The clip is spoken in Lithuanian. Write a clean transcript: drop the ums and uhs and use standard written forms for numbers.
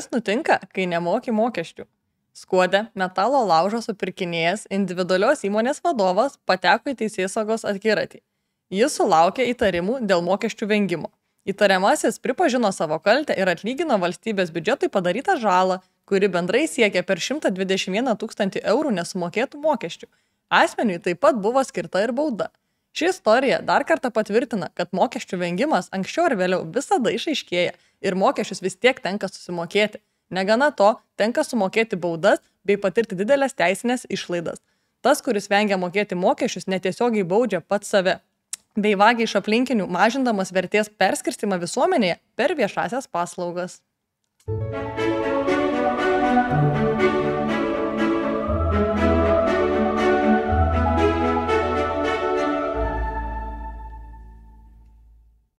Kas nutinka, kai nemoki mokesčių? Skuode metalo laužo supirkinėjęs individualios įmonės vadovas pateko į teisėsaugos akiratį. Jis sulaukė įtarimų dėl mokesčių vengimo. Įtariamasis pripažino savo kaltę ir atlygino valstybės biudžetui padarytą žalą, kuri bendrai siekia per 121 000 eurų nesumokėtų mokesčių. Asmeniui taip pat buvo skirta ir bauda. Ši istorija dar kartą patvirtina, kad mokesčių vengimas anksčiau ar vėliau visada išaiškėja ir mokesčius vis tiek tenka susimokėti. Negana to, tenka sumokėti baudas bei patirti didelės teisinės išlaidas. Tas, kuris vengia mokėti mokesčius, netiesiogiai baudžia pats save, bei vagia iš aplinkinių, mažindamas vertės perskirstimą visuomenėje per viešasias paslaugas.